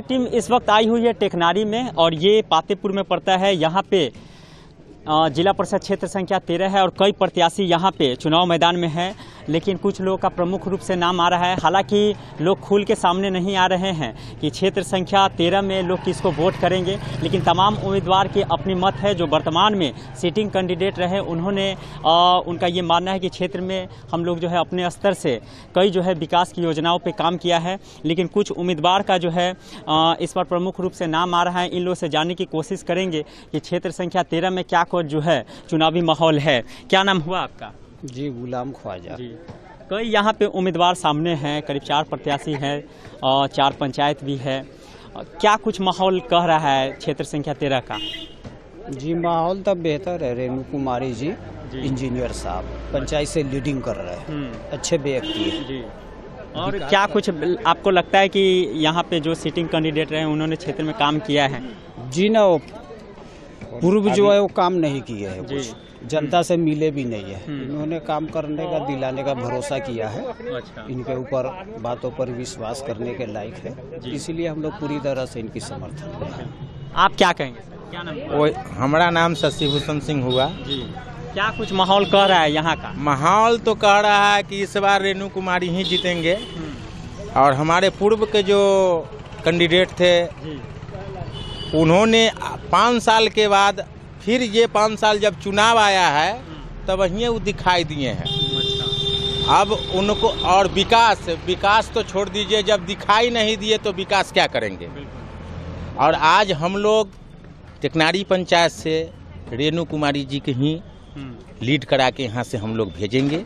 Team इस वक्त आई हुई है टेकनारी में और ये पातेपुर में पड़ता है। यहाँ पे जिला परिषद क्षेत्र संख्या 13 है और कई प्रत्याशी यहाँ पे चुनाव मैदान में हैं, लेकिन कुछ लोगों का प्रमुख रूप से नाम आ रहा है। हालांकि लोग खुल के सामने नहीं आ रहे हैं कि क्षेत्र संख्या 13 में लोग किसको वोट करेंगे, लेकिन तमाम उम्मीदवार की अपनी मत है। जो वर्तमान में सिटिंग कैंडिडेट रहे उन्होंने उनका ये मानना है कि क्षेत्र में हम लोग जो है अपने स्तर से कई जो है विकास की योजनाओं पर काम किया है, लेकिन कुछ उम्मीदवार का जो है इस पर प्रमुख रूप से नाम आ रहा है। इन लोगों से जानने की कोशिश करेंगे कि क्षेत्र संख्या 13 में क्या जो है चुनावी माहौल है। क्या नाम हुआ आपका? जी, गुलाम ख्वाजा। जी, कई यहाँ पे उम्मीदवार सामने हैं, करीब 4 प्रत्याशी हैं और 4 पंचायत भी है। क्या कुछ माहौल कह रहा है क्षेत्र संख्या 13 का? जी, माहौल तब बेहतर है। रेणु कुमारी जी इंजीनियर साहब पंचायत से लीडिंग कर रहे हैं, अच्छे व्यक्ति है जी। और क्या कुछ आपको लगता है कि यहाँ पे जो सिटिंग कैंडिडेट रहे उन्होंने क्षेत्र में काम किया है? जी ना, पूर्व जो है वो काम नहीं किए है, कुछ जनता से मिले भी नहीं है। इन्होंने काम करने का, दिलाने का भरोसा किया है। अच्छा। इनके ऊपर बातों पर विश्वास करने के लायक है, इसीलिए हम लोग पूरी तरह से इनकी समर्थन में। आप क्या कहेंगे? क्या नाम? हमारा नाम शशि भूषण सिंह हुआ जी। क्या कुछ माहौल कह रहा है यहाँ का? माहौल तो कह रहा है कि इस बार रेणु कुमारी ही जीतेंगे और हमारे पूर्व के जो कैंडिडेट थे उन्होंने 5 साल के बाद फिर ये 5 साल जब चुनाव आया है तब वहीं वो दिखाई दिए हैं। अब उनको और विकास तो छोड़ दीजिए, जब दिखाई नहीं दिए तो विकास क्या करेंगे। और आज हम लोग टेकनारी पंचायत से रेणु कुमारी जी के ही लीड करा के यहाँ से हम लोग भेजेंगे।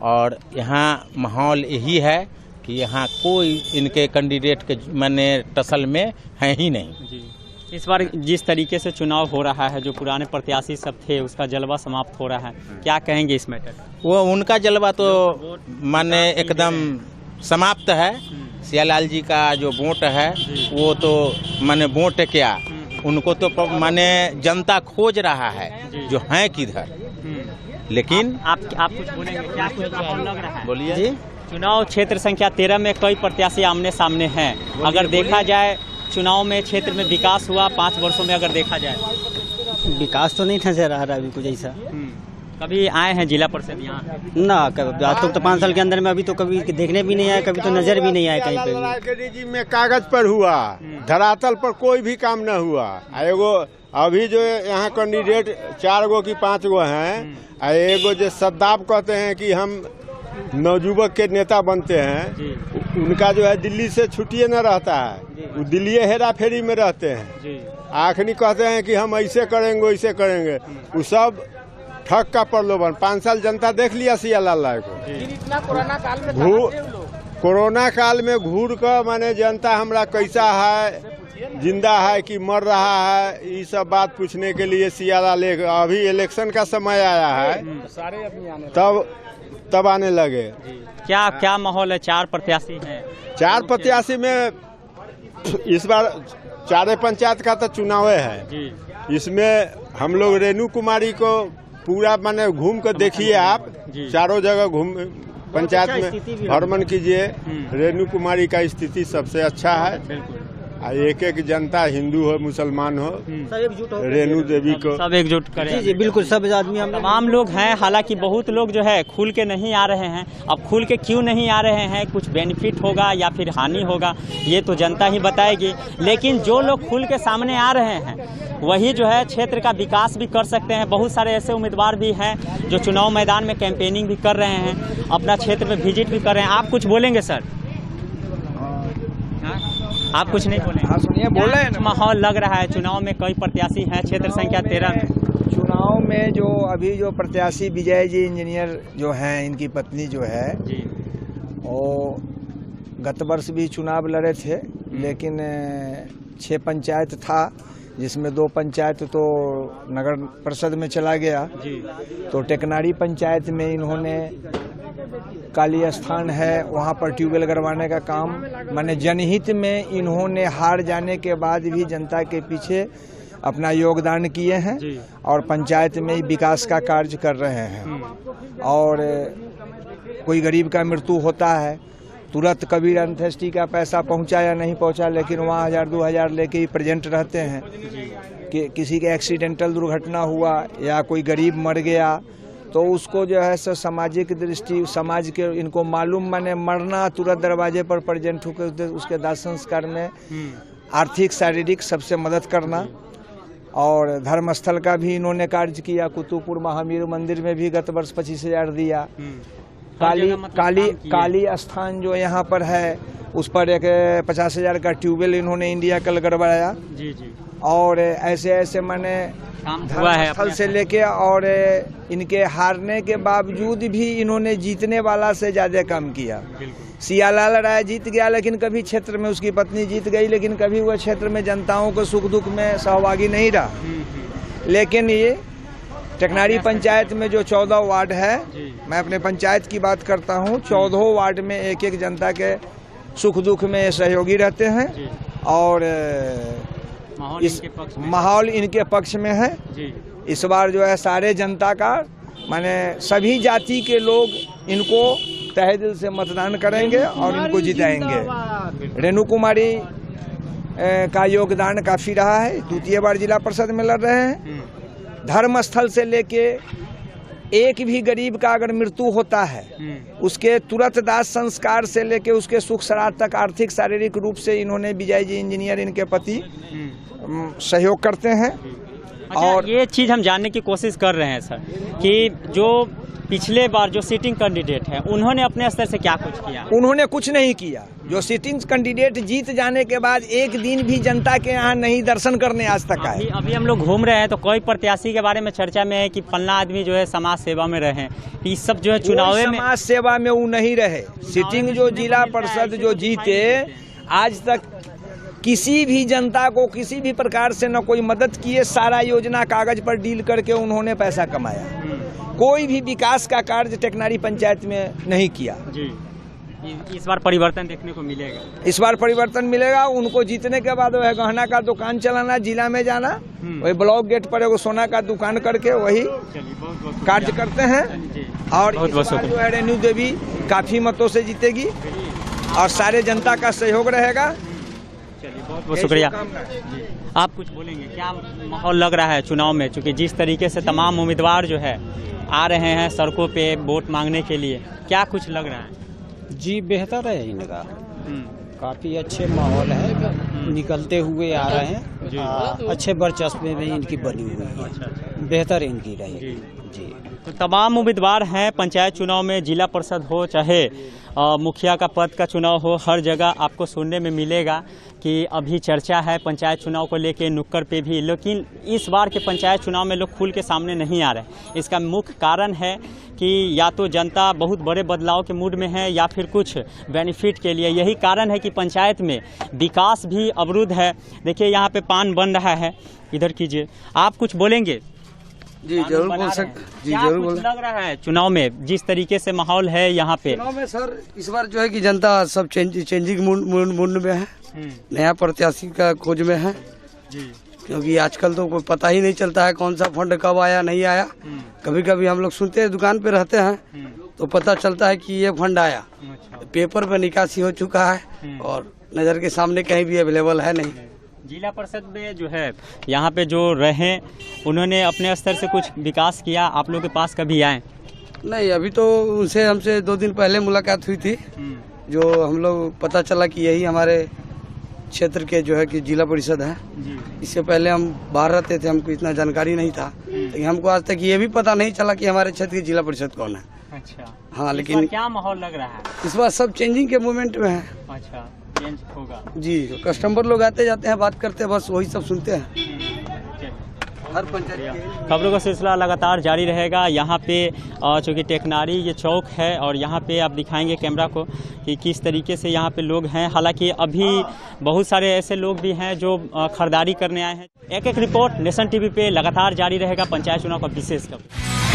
और यहाँ माहौल यही है कि यहाँ कोई इनके कैंडिडेट के माने टसल में है ही नहीं जी। इस बार जिस तरीके से चुनाव हो रहा है, जो पुराने प्रत्याशी सब थे उसका जलवा समाप्त हो रहा है, क्या कहेंगे इस मैटर? वो उनका जलवा तो माने एकदम समाप्त है। सियालाल जी का जो वोट है वो तो माने वोट क्या, उनको तो माने जनता खोज रहा है जो हैं किधर। लेकिन आप कुछ बोलेंगे? क्या कुछ माहौल लग रहा है? बोलिए जी। चुनाव क्षेत्र संख्या 13 में कई प्रत्याशी आमने सामने हैं। अगर देखा जाए चुनाव में क्षेत्र में विकास हुआ 5 वर्षों में, अगर देखा जाए विकास तो नहीं नजर आ रहा अभी कुछ ऐसा। कभी आए हैं जिला परिषद यहाँ ना? आज तक तो 5 साल के अंदर में अभी तो कभी देखने भी नहीं आया, कभी तो नजर भी नहीं आया कहीं पे। में कागज पर हुआ, धरातल पर कोई भी काम न हुआ। एगो अभी जो यहाँ कैंडिडेट 4 गो की 5 गो हैं, एगो जो सद्दाब कहते हैं कि हम नवजुवक के नेता बनते हैं, उनका जो है दिल्ली से छुट्टिए न रहता है, वो दिल्ली हेरा फेरी में रहते हैं। आखिरी कहते हैं कि हम ऐसे करेंगे वैसे करेंगे, वो सब ठग का प्रलोभन। 5 साल जनता देख लिया सियालाल को। कोरोना काल में घूर कर माने जनता हमरा कैसा है, जिंदा है कि मर रहा है, ये सब बात पूछने के लिए सियालाल अभी इलेक्शन का समय आया है तब आने लगे। क्या माहौल है? 4 प्रत्याशी हैं। 4 प्रत्याशी में इस बार 4 पंचायत का तो चुनाव है। इसमें हम लोग रेणु कुमारी को पूरा माने घूम कर देखिए, आप चारों जगह घूम पंचायत में भ्रमण कीजिए। रेणु कुमारी का स्थिति सबसे अच्छा है। एक जनता हिंदू हो मुसलमान हो, रेणु देवी को सब एकजुट करें। जी, बिल्कुल सब आदमी तमाम लोग हैं। हालांकि बहुत लोग जो है खुल के नहीं आ रहे हैं। अब खुल के क्यों नहीं आ रहे हैं, कुछ बेनिफिट होगा या फिर हानि होगा, ये तो जनता ही बताएगी। लेकिन जो लोग खुल के सामने आ रहे हैं वही जो है क्षेत्र का विकास भी कर सकते हैं। बहुत सारे ऐसे उम्मीदवार भी हैं जो चुनाव मैदान में कैंपेनिंग भी कर रहे हैं, अपना क्षेत्र में विजिट भी कर रहे हैं। आप कुछ बोलेंगे सर? आप कुछ नहीं बोलेंगे? हाँ सुनिए, बोल रहे हैं। माहौल लग रहा है चुनाव में कई प्रत्याशी हैं क्षेत्र संख्या 13 में। चुनाव में जो अभी जो प्रत्याशी विजय जी इंजीनियर जो हैं, इनकी पत्नी जो है वो गत वर्ष भी चुनाव लड़े थे, लेकिन 6 पंचायत था जिसमें 2 पंचायत तो नगर परिषद में चला गया। तो टेकनारी पंचायत में इन्होंने काली स्थान है वहाँ पर ट्यूबवेल करवाने का काम माने जनहित में इन्होंने हार जाने के बाद भी जनता के पीछे अपना योगदान किए हैं और पंचायत में विकास का कार्य कर रहे हैं। और कोई गरीब का मृत्यु होता है, तुरंत कभी अंत्येष्टि का पैसा पहुंचा या नहीं पहुंचा, लेकिन वहाँ 1000-2000 लेके ही प्रेजेंट रहते हैं। कि किसी के एक्सीडेंटल दुर्घटना हुआ या कोई गरीब मर गया तो उसको जो है सो सामाजिक दृष्टि, समाज के इनको मालूम माने मरना, तुरंत दरवाजे पर प्रेजेंट होकर उसके दाह संस्कार में आर्थिक शारीरिक सबसे मदद करना। और धर्मस्थल का भी इन्होंने कार्य किया। कुतुबपुर महावीर मंदिर में भी गत वर्ष 25,000 दिया। काली स्थान जो यहाँ पर है उस पर एक 50,000 का ट्यूबवेल इन्होंने इंडिया कल गड़बड़ाया। और ऐसे माने धर्मस्थल से लेके और इनके हारने के बावजूद भी इन्होंने जीतने वाला से ज्यादा काम किया। सियालाल राय जीत गया, लेकिन कभी क्षेत्र में उसकी पत्नी जीत गई, लेकिन कभी वह क्षेत्र में जनताओं को सुख दुख में सहभागी नहीं रहा। लेकिन ये टेकनारी पंचायत में जो 14 वार्ड है, मैं अपने पंचायत की बात करता हूँ, 14 वार्ड में एक एक जनता के सुख दुख में सहयोगी रहते हैं। और इस माहौल इनके पक्ष में है। इस बार जो है सारे जनता का माने सभी जाति के लोग इनको तहे दिल से मतदान करेंगे और इनको जिताएंगे। रेणु कुमारी का योगदान काफी रहा है, द्वितीय बार जिला परिषद में लड़ रहे हैं। धर्मस्थल से लेके एक भी गरीब का अगर मृत्यु होता है उसके तुरंत दाह संस्कार से लेके उसके सुख श्राद्ध तक आर्थिक शारीरिक रूप से इन्होंने विजय जी इंजीनियर इनके पति सहयोग करते हैं। अच्छा, और ये चीज़ हम जानने की कोशिश कर रहे हैं सर कि जो पिछले बार जो सिटिंग कैंडिडेट है उन्होंने अपने स्तर से क्या कुछ किया? उन्होंने कुछ नहीं किया। जो सिटिंग कैंडिडेट जीत जाने के बाद एक दिन भी जनता के यहाँ नहीं दर्शन करने आज तक आए। अभी हम लोग घूम रहे हैं तो कोई प्रत्याशी के बारे में चर्चा में है कि फलना आदमी जो है समाज सेवा में रहे, इस सब जो है चुनाव में समाज सेवा में वो नहीं रहे। सिटिंग जो जिला परिषद जो जीते आज तक किसी भी जनता को किसी भी प्रकार से न कोई मदद किए, सारा योजना कागज पर डील करके उन्होंने पैसा कमाया। कोई भी विकास का कार्य टेकनारी पंचायत में नहीं किया। इस बार परिवर्तन देखने को मिलेगा। इस बार परिवर्तन मिलेगा। उनको जीतने के बाद वह गहना का दुकान चलाना, जिला में जाना, वही ब्लॉक गेट पर एगो सोना का दुकान करके वही कार्य करते हैं। और इस बार जो है रेणु देवी काफी मतों से जीतेगी और सारे जनता का सहयोग रहेगा। बहुत बहुत शुक्रिया। आप कुछ बोलेंगे? क्या माहौल लग रहा है चुनाव में, चूँकि जिस तरीके से तमाम उम्मीदवार जो है आ रहे हैं सड़कों पे वोट मांगने के लिए, क्या कुछ लग रहा है? जी बेहतर है इनका, काफ़ी अच्छे माहौल है, निकलते हुए आ रहे हैं, अच्छे वर्चस्व में इनकी बनी हुई है, बेहतर इनकी रहेगी। जी तो तमाम उम्मीदवार हैं पंचायत चुनाव में, जिला परिषद हो चाहे मुखिया का पद का चुनाव हो, हर जगह आपको सुनने में मिलेगा कि अभी चर्चा है पंचायत चुनाव को लेके नुक्कड़ पे भी। लेकिन इस बार के पंचायत चुनाव में लोग खुल के सामने नहीं आ रहे। इसका मुख्य कारण है कि या तो जनता बहुत बड़े बदलाव के मूड में है या फिर कुछ बेनिफिट के लिए। यही कारण है कि पंचायत में विकास भी अवरुद्ध है। देखिए यहाँ पे पान बन रहा है, इधर कीजिए। आप कुछ बोलेंगे? जी जरूर बोल सकते। जी जरूर बोल। लग रहा है चुनाव में जिस तरीके से माहौल है यहाँ पे चुनाव में सर इस बार जो है कि जनता सब चेंजिंग मूड में है, नया प्रत्याशी का खोज में है। क्योंकि आजकल तो कोई पता ही नहीं चलता है कौन सा फंड कब आया नहीं आया। कभी कभी हम लोग सुनते हैं, दुकान पे रहते हैं तो पता चलता है कि ये फंड आया, पेपर पे निकासी हो चुका है और नजर के सामने कहीं भी अवेलेबल है नहीं। जिला परिषद में जो है यहाँ पे जो रहे उन्होंने अपने स्तर से कुछ विकास किया, आप लोग के पास कभी आए? नहीं, अभी तो उनसे हमसे 2 दिन पहले मुलाकात हुई थी, जो हम लोग पता चला कि यही हमारे क्षेत्र के जो है कि जिला परिषद है। इससे पहले हम बाहर रहते थे, हमको इतना जानकारी नहीं था, लेकिन हमको आज तक ये भी पता नहीं चला कि हमारे क्षेत्र की जिला परिषद कौन है। अच्छा हाँ, लेकिन क्या माहौल लग रहा है इस बार? सब चेंजिंग के मूवमेंट में है। अच्छा, चेंज होगा जी। कस्टमर लोग आते जाते हैं, बात करते हैं, बस वही सब सुनते हैं। हर पंचायत खबरों का सिलसिला लगातार जारी रहेगा। यहाँ पे चूँकि टेकनारी ये चौक है और यहाँ पे आप दिखाएंगे कैमरा को कि किस तरीके से यहाँ पे लोग हैं। हालांकि अभी बहुत सारे ऐसे लोग भी हैं जो खरीदारी करने आए हैं। एक एक रिपोर्ट नेशन टीवी पे लगातार जारी रहेगा पंचायत चुनाव का विशेष खबर।